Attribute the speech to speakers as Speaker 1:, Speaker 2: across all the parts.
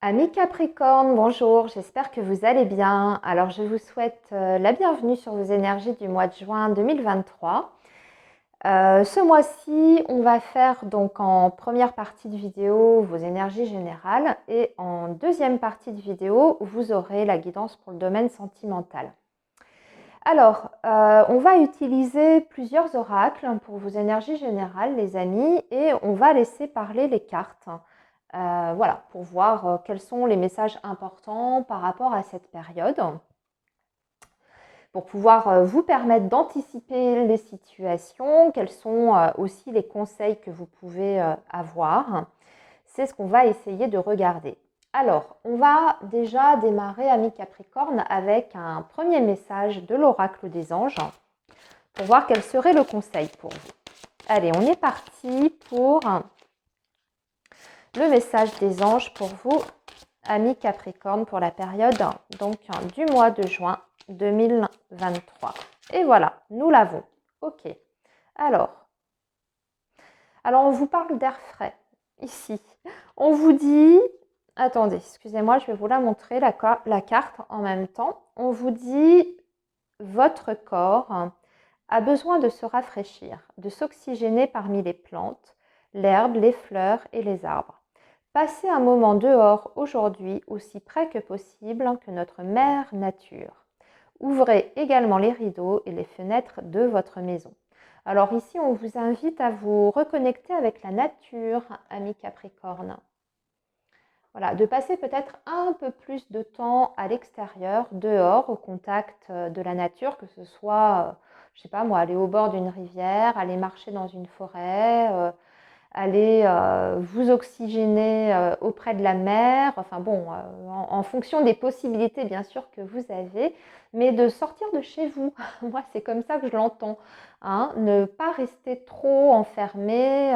Speaker 1: Amis Capricorne, bonjour, j'espère que vous allez bien. Alors je vous souhaite la bienvenue sur vos énergies du mois de juin 2023. Ce mois-ci, on va faire donc en première partie de vidéo vos énergies générales et en deuxième partie de vidéo, vous aurez la guidance pour le domaine sentimental. Alors, on va utiliser plusieurs oracles pour vos énergies générales, les amis, et on va laisser parler les cartes. Voilà, pour voir quels sont les messages importants par rapport à cette période, pour pouvoir vous permettre d'anticiper les situations, quels sont aussi les conseils que vous pouvez avoir. C'est ce qu'on va essayer de regarder. Alors, on va déjà démarrer, amis Capricorne, avec un premier message de l'oracle des anges pour voir quel serait le conseil pour vous. Allez, on est parti pour le message des anges pour vous, amis Capricorne, pour la période donc du mois de juin 2023. Et voilà, nous l'avons. Ok. Alors, on vous parle d'air frais ici. On vous dit, attendez, excusez-moi, je vais vous la montrer, la carte en même temps. On vous dit, votre corps a besoin de se rafraîchir, de s'oxygéner parmi les plantes, l'herbe, les fleurs et les arbres. Passez un moment dehors aujourd'hui aussi près que possible que notre mère nature. Ouvrez également les rideaux et les fenêtres de votre maison. Alors ici, on vous invite à vous reconnecter avec la nature, amis Capricorne. Voilà, de passer peut-être un peu plus de temps à l'extérieur, dehors, au contact de la nature, que ce soit, je sais pas moi, aller au bord d'une rivière, aller marcher dans une forêt, aller vous oxygéner auprès de la mer, enfin bon, en fonction des possibilités bien sûr que vous avez, mais de sortir de chez vous. Moi, c'est comme ça que je l'entends, hein. Ne pas rester trop enfermé,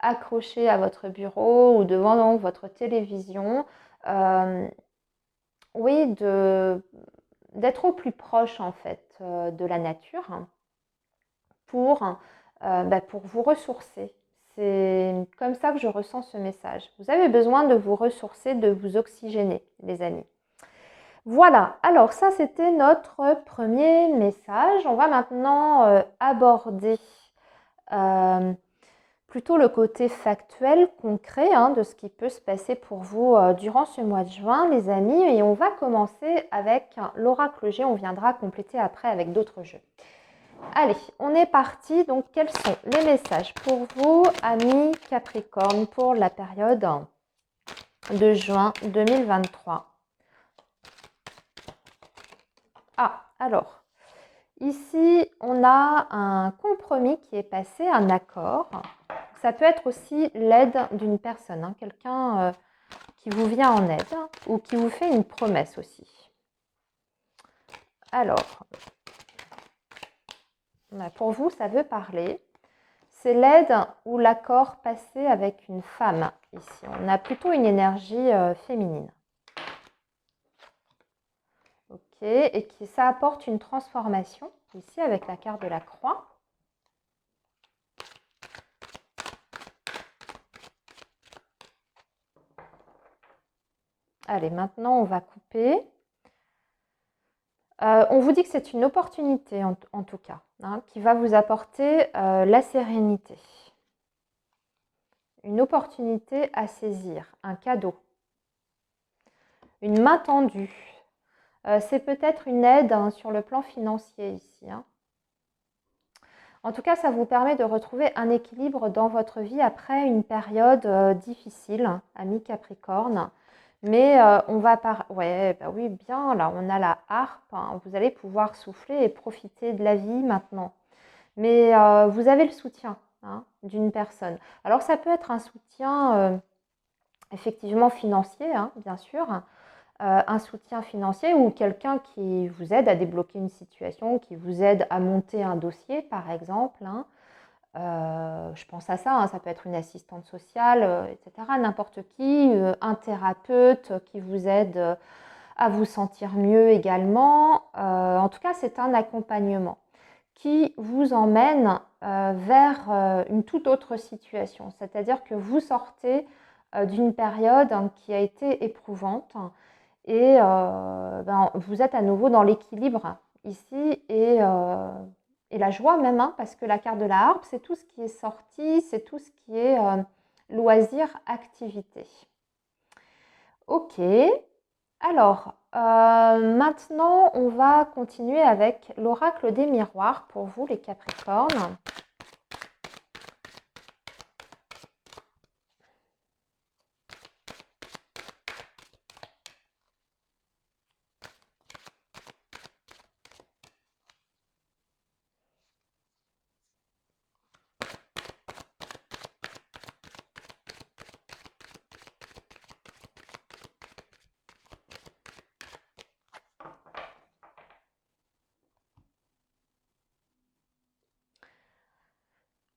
Speaker 1: accroché à votre bureau ou devant votre télévision. Oui, d'être au plus proche en fait de la nature pour vous ressourcer. C'est comme ça que je ressens ce message. Vous avez besoin de vous ressourcer, de vous oxygéner, les amis. Voilà, alors ça c'était notre premier message. On va maintenant aborder plutôt le côté factuel, concret de ce qui peut se passer pour vous durant ce mois de juin, les amis. Et on va commencer avec l'oracle G. On viendra compléter après avec d'autres jeux. Allez, on est parti. Donc, quels sont les messages pour vous, amis Capricorne, pour la période de juin 2023? Ah, alors, ici, on a un compromis qui est passé, un accord. Ça peut être aussi l'aide d'une personne, quelqu'un qui vous vient en aide ou qui vous fait une promesse aussi. Alors, pour vous, ça veut parler. C'est l'aide ou l'accord passé avec une femme ici. On a plutôt une énergie féminine. Ok, et ça apporte une transformation ici avec la carte de la croix. Allez, maintenant on va couper. On vous dit que c'est une opportunité en tout cas, qui va vous apporter la sérénité. Une opportunité à saisir, un cadeau. Une main tendue. C'est peut-être une aide sur le plan financier ici. En tout cas, ça vous permet de retrouver un équilibre dans votre vie après une période difficile, amis Capricorne. Mais on va ouais, bah oui, bien, là, on a la harpe. Vous allez pouvoir souffler et profiter de la vie maintenant. Mais vous avez le soutien d'une personne. Alors, ça peut être un soutien effectivement financier, bien sûr. Un soutien financier ou quelqu'un qui vous aide à débloquer une situation, qui vous aide à monter un dossier, par exemple. Je pense à ça, ça peut être une assistante sociale, etc. N'importe qui, un thérapeute qui vous aide à vous sentir mieux également. En tout cas, c'est un accompagnement qui vous emmène vers une toute autre situation. C'est-à-dire que vous sortez d'une période qui a été éprouvante et vous êtes à nouveau dans l'équilibre ici et la joie même, hein, parce que la carte de la harpe, c'est tout ce qui est sorti, c'est tout ce qui est loisir, activité. Ok, alors maintenant on va continuer avec l'oracle des miroirs pour vous les Capricornes.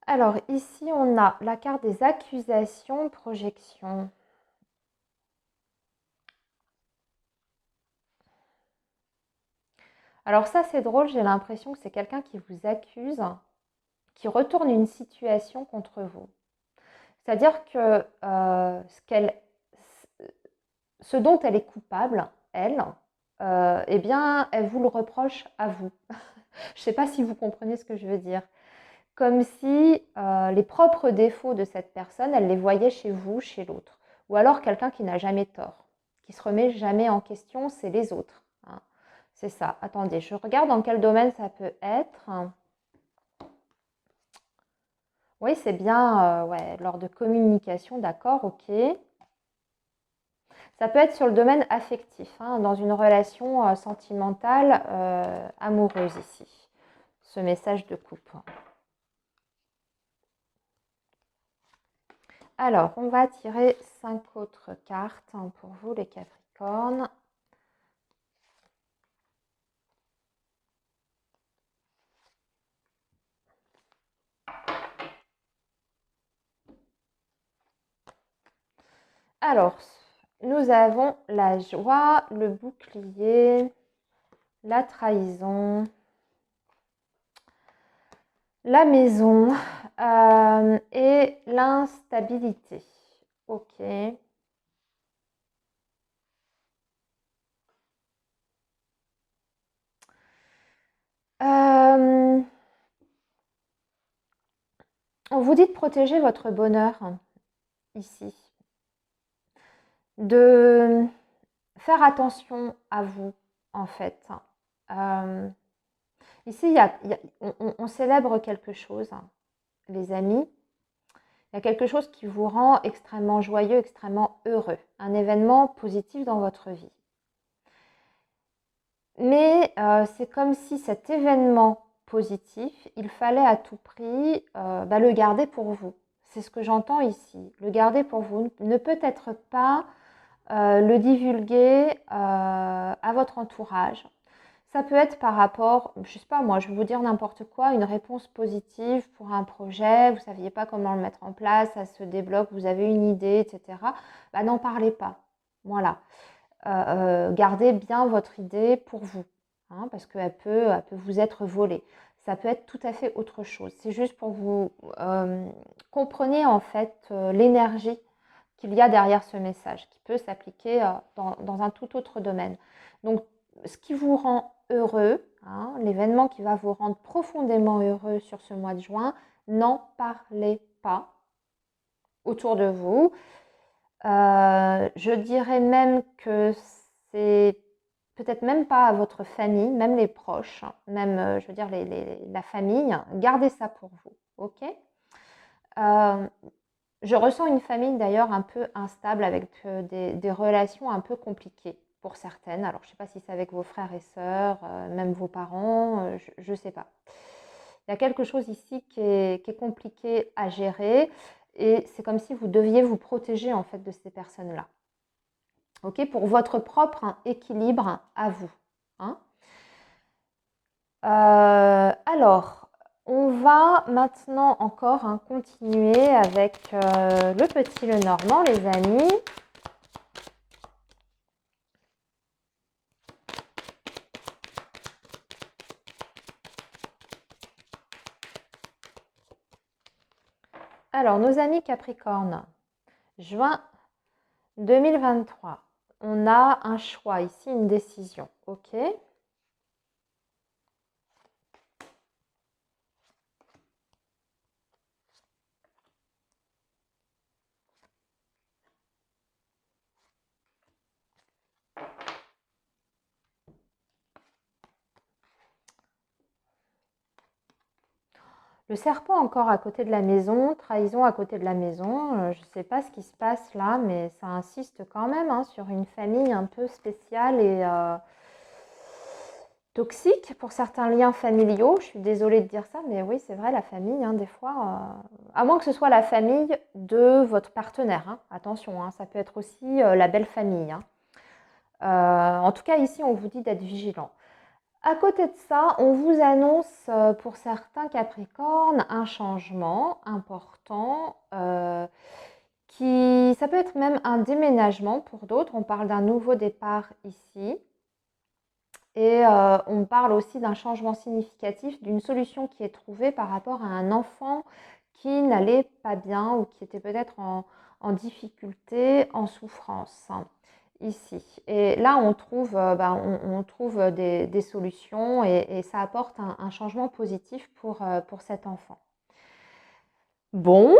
Speaker 1: Alors ici, on a la carte des accusations, projections. Alors ça, c'est drôle, j'ai l'impression que c'est quelqu'un qui vous accuse, qui retourne une situation contre vous. C'est-à-dire que ce dont elle est coupable, elle, eh bien, elle vous le reproche à vous. Je ne sais pas si vous comprenez ce que je veux dire. Comme si les propres défauts de cette personne, elle les voyait chez vous, chez l'autre. Ou alors quelqu'un qui n'a jamais tort, qui se remet jamais en question, c'est les autres, hein. C'est ça. Attendez, je regarde dans quel domaine ça peut être. Oui, c'est bien ouais, lors de communication, d'accord, ok. Ça peut être sur le domaine affectif, hein, dans une relation sentimentale, amoureuse ici, ce message de coupe. Alors, on va tirer 5 autres cartes pour vous les Capricornes. Alors, nous avons la joie, le bouclier, la trahison, la maison et l'instabilité. Ok. On vous dit de protéger votre bonheur ici, de faire attention à vous en fait. Ici, on célèbre quelque chose, les amis. Il y a quelque chose qui vous rend extrêmement joyeux, extrêmement heureux, un événement positif dans votre vie. Mais c'est comme si cet événement positif, il fallait à tout prix le garder pour vous. C'est ce que j'entends ici. Le garder pour vous, ne peut-être pas le divulguer à votre entourage. Ça peut être par rapport, je ne sais pas moi, je vais vous dire n'importe quoi, une réponse positive pour un projet, vous ne saviez pas comment le mettre en place, ça se débloque, vous avez une idée, etc. N'en parlez pas. Voilà. Gardez bien votre idée pour vous, hein, parce qu'elle peut vous être volée. Ça peut être tout à fait autre chose. C'est juste pour que vous compreniez en fait l'énergie qu'il y a derrière ce message, qui peut s'appliquer dans un tout autre domaine. Donc, ce qui vous rend heureux, hein, l'événement qui va vous rendre profondément heureux sur ce mois de juin, n'en parlez pas autour de vous. Je dirais même que c'est peut-être même pas à votre famille, même les proches, même, je veux dire, la famille, gardez ça pour vous, ok? Je ressens une famille d'ailleurs un peu instable avec des relations un peu compliquées pour certaines. Alors, je ne sais pas si c'est avec vos frères et sœurs, même vos parents, je ne sais pas. Il y a quelque chose ici qui est compliqué à gérer et c'est comme si vous deviez vous protéger en fait de ces personnes-là. Ok, pour votre propre équilibre à vous, hein. Alors, on va maintenant encore continuer avec le petit le normand, les amis. Alors, nos amis Capricorne, juin 2023. On a un choix ici, une décision. Ok. Le serpent encore à côté de la maison, trahison à côté de la maison. Je ne sais pas ce qui se passe là, mais ça insiste quand même hein, sur une famille un peu spéciale et toxique pour certains liens familiaux. Je suis désolée de dire ça, mais oui, c'est vrai, la famille, hein, des fois, à moins que ce soit la famille de votre partenaire. Hein. Attention, hein, ça peut être aussi la belle famille. Hein. En tout cas, ici, on vous dit d'être vigilant. À côté de ça, on vous annonce pour certains Capricornes un changement important ça peut être même un déménagement pour d'autres. On parle d'un nouveau départ ici. Et on parle aussi d'un changement significatif, d'une solution qui est trouvée par rapport à un enfant qui n'allait pas bien ou qui était peut-être en difficulté, en souffrance. Ici. Et là, on trouve, on trouve des solutions et ça apporte un changement positif pour cet enfant. Bon,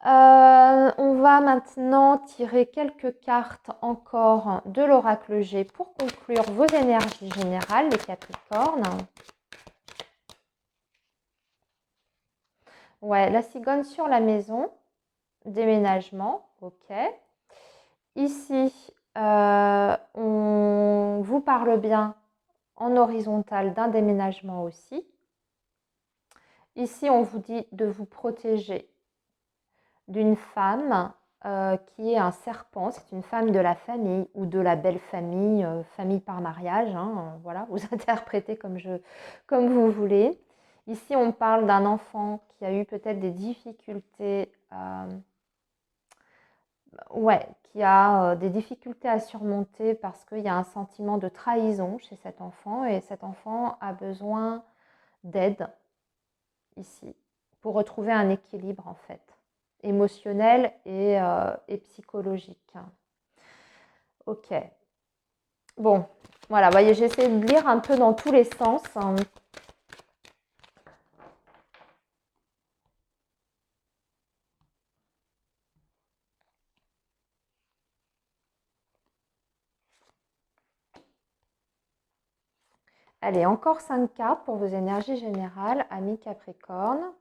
Speaker 1: on va maintenant tirer quelques cartes encore de l'oracle G pour conclure vos énergies générales, les Capricornes. Ouais, la cigogne sur la maison, déménagement, ok. Ici, on vous parle bien en horizontal d'un déménagement aussi. Ici, on vous dit de vous protéger d'une femme qui est un serpent. C'est une femme de la famille ou de la belle famille, famille par mariage. Hein, voilà, vous interprétez comme vous voulez. Ici, on parle d'un enfant qui a eu peut-être des difficultés ouais, qui a des difficultés à surmonter parce qu'il y a un sentiment de trahison chez cet enfant et cet enfant a besoin d'aide ici pour retrouver un équilibre en fait, émotionnel et psychologique. Ok. Bon, voilà, vous voyez, j'essaie de lire un peu dans tous les sens. Allez, encore 5 cartes pour vos énergies générales, amis Capricorne.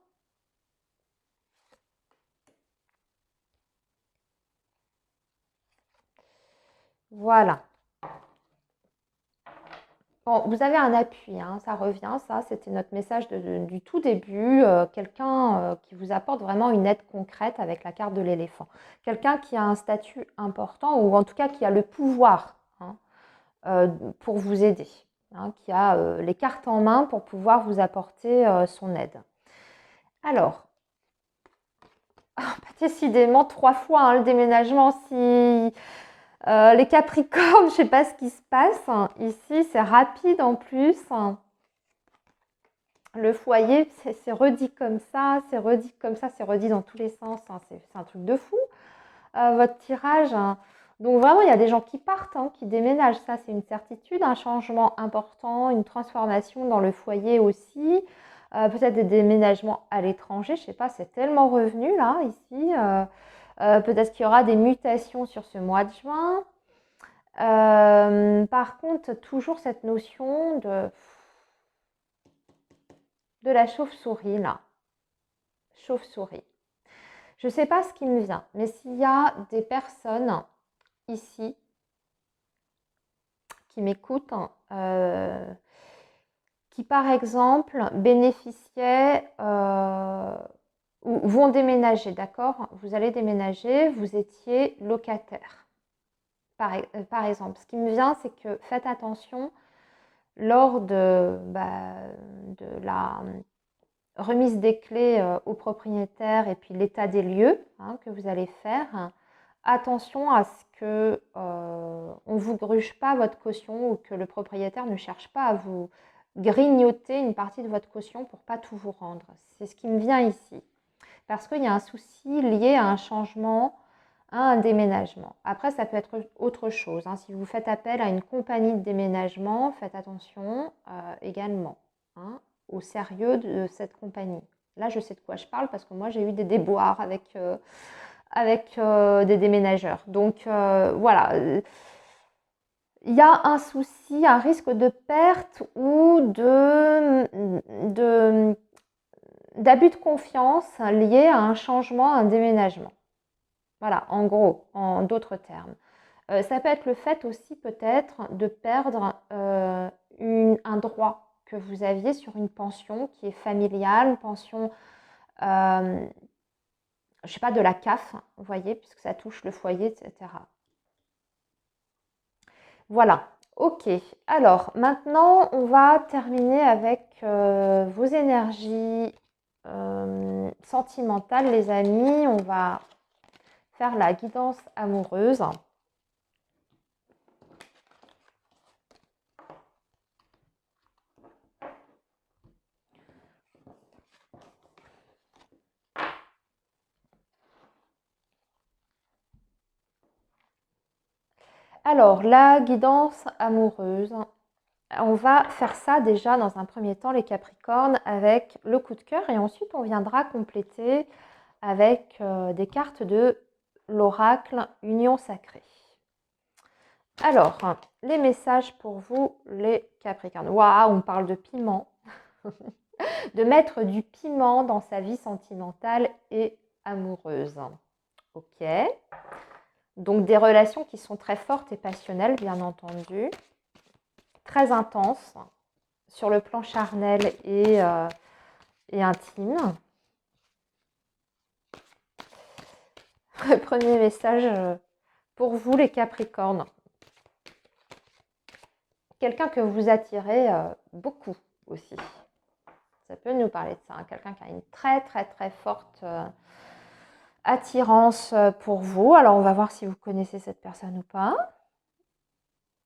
Speaker 1: Voilà. Bon, vous avez un appui, hein, ça revient, ça c'était notre message du tout début, quelqu'un qui vous apporte vraiment une aide concrète avec la carte de l'éléphant. Quelqu'un qui a un statut important ou en tout cas qui a le pouvoir hein, pour vous aider, hein, qui a les cartes en main pour pouvoir vous apporter son aide. Alors, décidément 3 fois hein, le déménagement, si les Capricornes, je ne sais pas ce qui se passe. Ici, c'est rapide en plus. Le foyer, c'est redit comme ça, c'est redit comme ça, c'est redit dans tous les sens. C'est un truc de fou, votre tirage. Donc vraiment, il y a des gens qui partent, hein, qui déménagent. Ça, c'est une certitude. Un changement important, une transformation dans le foyer aussi. Peut-être des déménagements à l'étranger. Je ne sais pas, c'est tellement revenu là, ici. Peut-être qu'il y aura des mutations sur ce mois de juin. Par contre, toujours cette notion de la chauve-souris, là. Chauve-souris. Je ne sais pas ce qui me vient, mais s'il y a des personnes ici qui m'écoutent, qui par exemple bénéficiaient ou vont déménager, d'accord? Vous allez déménager, vous étiez locataire. Par exemple, ce qui me vient, c'est que faites attention lors de la remise des clés au propriétaire et puis l'état des lieux hein, que vous allez faire. Attention à ce que on ne vous gruge pas votre caution ou que le propriétaire ne cherche pas à vous grignoter une partie de votre caution pour pas tout vous rendre. C'est ce qui me vient ici. Parce qu'il y a un souci lié à un changement un déménagement. Après, ça peut être autre chose, hein. Si vous faites appel à une compagnie de déménagement, faites attention également, hein, au sérieux de cette compagnie. Là, je sais de quoi je parle parce que moi, j'ai eu des déboires avec des déménageurs. Donc, voilà. Il y a un souci, un risque de perte ou d'abus de confiance lié à un changement, un déménagement. Voilà, en gros, en d'autres termes. Ça peut être le fait aussi peut-être de perdre un droit que vous aviez sur une pension qui est familiale, une pension, je ne sais pas, de la CAF, vous voyez, puisque ça touche le foyer, etc. Voilà, ok. Alors maintenant, on va terminer avec vos énergies sentimentales, les amis. On va faire la guidance amoureuse. Alors, la guidance amoureuse, on va faire ça déjà dans un premier temps, les Capricornes, avec le coup de cœur et ensuite on viendra compléter avec des cartes de l'oracle Union Sacrée. Alors, les messages pour vous, les Capricornes. Waouh, on parle de piment. De mettre du piment dans sa vie sentimentale et amoureuse. Ok. Donc des relations qui sont très fortes et passionnelles, bien entendu. Très intenses sur le plan charnel et intime. Le premier message pour vous, les Capricornes. Quelqu'un que vous attirez beaucoup aussi. Ça peut nous parler de ça, hein. Quelqu'un qui a une très très très forte attirance pour vous. Alors on va voir si vous connaissez cette personne ou pas.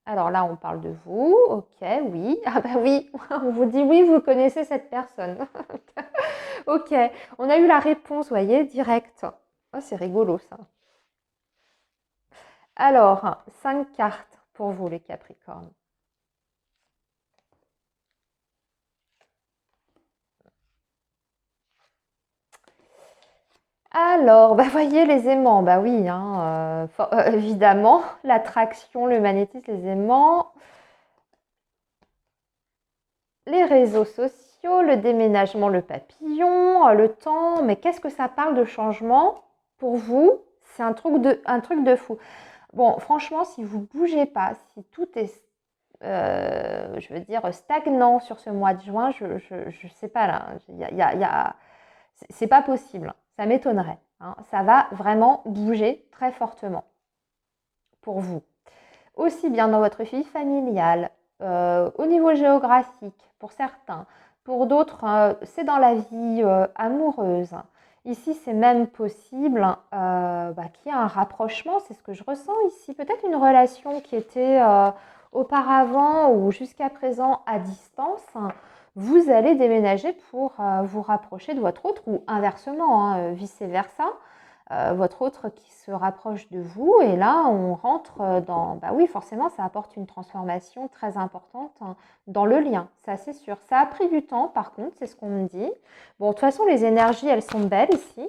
Speaker 1: Alors là, on parle de vous. Ok, oui. Ah bah oui, on vous dit oui, vous connaissez cette personne. Ok, on a eu la réponse, vous voyez, direct. Oh, c'est rigolo ça. Alors, 5 cartes pour vous, les Capricornes. Alors, bah voyez les aimants, bah oui, hein, évidemment, l'attraction, le magnétisme, les aimants, les réseaux sociaux, le déménagement, le papillon, le temps. Mais qu'est-ce que ça parle de changement pour vous? C'est un truc de fou. Bon, franchement, si vous ne bougez pas, si tout est, je veux dire, stagnant sur ce mois de juin, je ne sais pas là, c'est pas possible, ça m'étonnerait, hein. Ça va vraiment bouger très fortement pour vous. Aussi bien dans votre vie familiale, au niveau géographique pour certains, pour d'autres, c'est dans la vie amoureuse. Ici, c'est même possible qu'il y ait un rapprochement, c'est ce que je ressens ici. Peut-être une relation qui était auparavant ou jusqu'à présent à distance. Vous allez déménager pour vous rapprocher de votre autre ou inversement, hein, vice-versa. Votre autre qui se rapproche de vous et là on rentre dans, bah oui forcément ça apporte une transformation très importante, hein, dans le lien, ça c'est sûr. Ça a pris du temps par contre, c'est ce qu'on me dit. Bon de toute façon les énergies elles sont belles ici,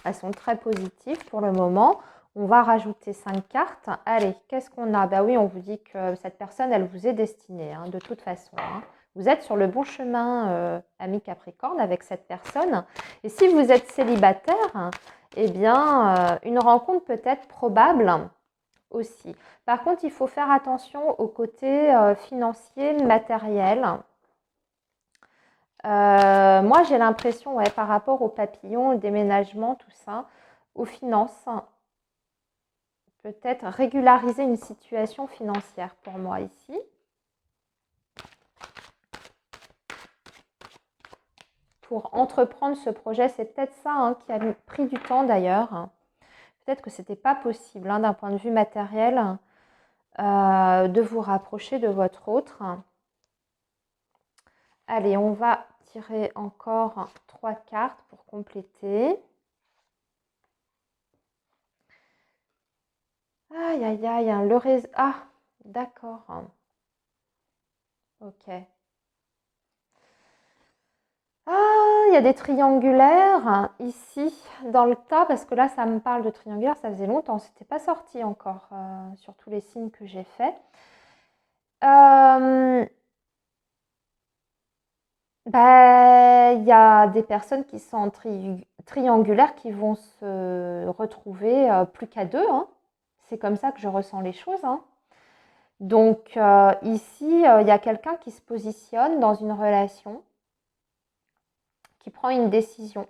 Speaker 1: elles sont très positives pour le moment. On va rajouter 5 cartes. Allez, qu'est-ce qu'on a? Bah oui, on vous dit que cette personne, elle vous est destinée, hein, de toute façon, hein. Vous êtes sur le bon chemin, ami Capricorne, avec cette personne. Et si vous êtes célibataire, eh bien, une rencontre peut être probable aussi. Par contre, il faut faire attention au côté financier, matériel. Moi, j'ai l'impression, ouais, par rapport au papillon, au déménagement, tout ça, aux finances, peut-être régulariser une situation financière pour moi ici. Pour entreprendre ce projet, c'est peut-être ça, hein, qui a pris du temps d'ailleurs. Peut-être que ce n'était pas possible, hein, d'un point de vue matériel, de vous rapprocher de votre autre. Allez, on va tirer encore 3 cartes pour compléter. Aïe, aïe, aïe, hein, le réseau. Ah, d'accord. Ok. Ah, il y a des triangulaires ici dans le tas, parce que là, ça me parle de triangulaire, ça faisait longtemps, c'était pas sorti encore sur tous les signes que j'ai faits. Euh, bah, il y a des personnes qui sont en triangulaire qui vont se retrouver plus qu'à deux, hein. C'est comme ça que je ressens les choses, hein. Donc ici, il y a quelqu'un qui se positionne dans une relation, qui prend une décision,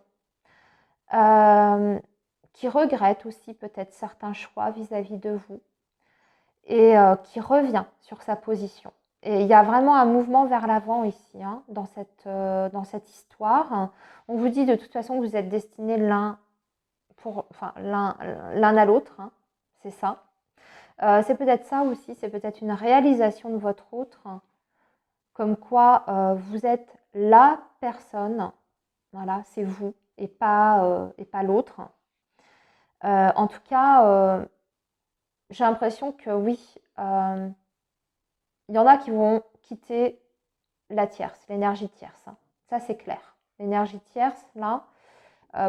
Speaker 1: euh, qui regrette aussi peut-être certains choix vis-à-vis de vous et qui revient sur sa position. Et il y a vraiment un mouvement vers l'avant ici, hein, dans cette histoire. On vous dit de toute façon que vous êtes destinés l'un à l'autre, hein, c'est ça. C'est peut-être ça aussi, c'est peut-être une réalisation de votre autre, comme quoi vous êtes la personne, voilà, c'est vous et pas l'autre. En tout cas, j'ai l'impression que oui, il y en a qui vont quitter la tierce, l'énergie tierce, hein. Ça, c'est clair. L'énergie tierce, là,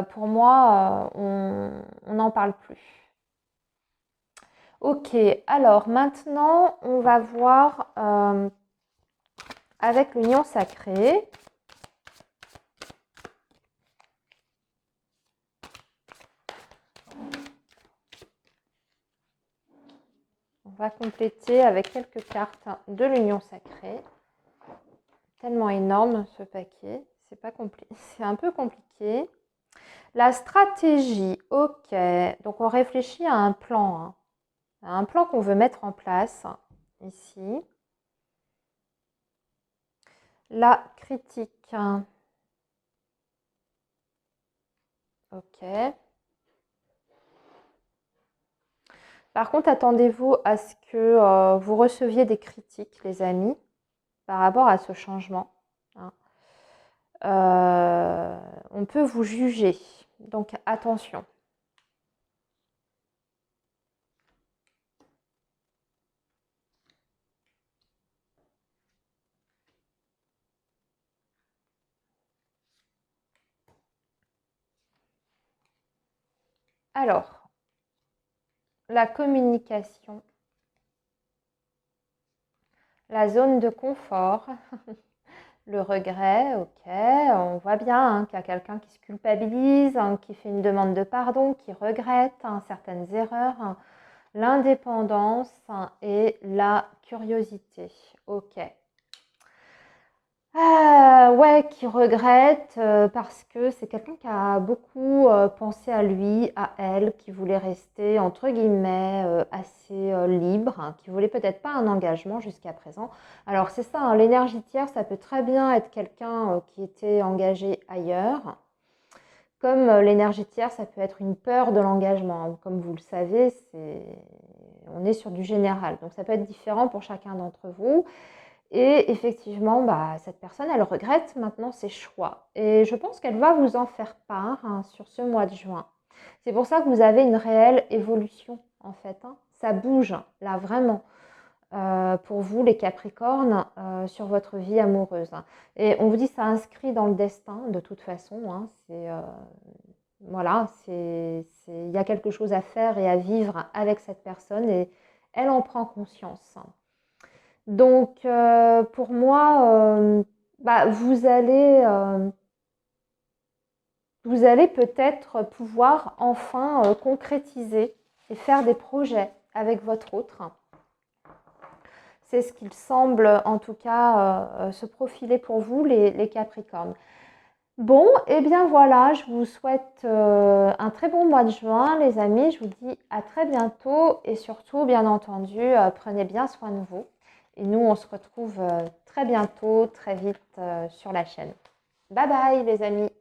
Speaker 1: pour moi, on n'en parle plus. Ok, alors maintenant, on va voir avec l'union sacrée. On va compléter avec quelques cartes de l'union sacrée. Tellement énorme ce paquet, c'est un peu compliqué. La stratégie, ok. Donc on réfléchit à un plan, hein, à un plan qu'on veut mettre en place ici. La critique, ok. Par contre, attendez-vous à ce que vous receviez des critiques, les amis, par rapport à ce changement, hein. On peut vous juger, donc attention. Alors, la communication, la zone de confort, le regret, ok, on voit bien hein, qu'il y a quelqu'un qui se culpabilise, hein, qui fait une demande de pardon, qui regrette hein, certaines erreurs, hein, l'indépendance hein, et la curiosité, ok. Ouais, qui regrette parce que c'est quelqu'un qui a beaucoup pensé à lui, à elle, qui voulait rester entre guillemets assez libre, hein, qui voulait peut-être pas un engagement jusqu'à présent. Alors c'est ça, hein, l'énergie tierce, ça peut très bien être quelqu'un qui était engagé ailleurs. Comme l'énergie tierce, ça peut être une peur de l'engagement, hein. Comme vous le savez, on est sur du général. Donc ça peut être différent pour chacun d'entre vous. Et effectivement, bah, cette personne, elle regrette maintenant ses choix. Et je pense qu'elle va vous en faire part hein, sur ce mois de juin. C'est pour ça que vous avez une réelle évolution, en fait, hein. Ça bouge, là, vraiment, pour vous, les Capricornes, sur votre vie amoureuse, hein. Et on vous dit, ça inscrit dans le destin, de toute façon, hein. Voilà, il y a quelque chose à faire et à vivre avec cette personne et elle en prend conscience. Donc, pour moi, bah, vous allez peut-être pouvoir enfin concrétiser et faire des projets avec votre autre. C'est ce qu'il semble en tout cas se profiler pour vous, les Capricornes. Bon, et bien voilà, je vous souhaite un très bon mois de juin, les amis. Je vous dis à très bientôt et surtout, bien entendu, prenez bien soin de vous. Et nous, on se retrouve très bientôt, très vite sur la chaîne. Bye bye, les amis.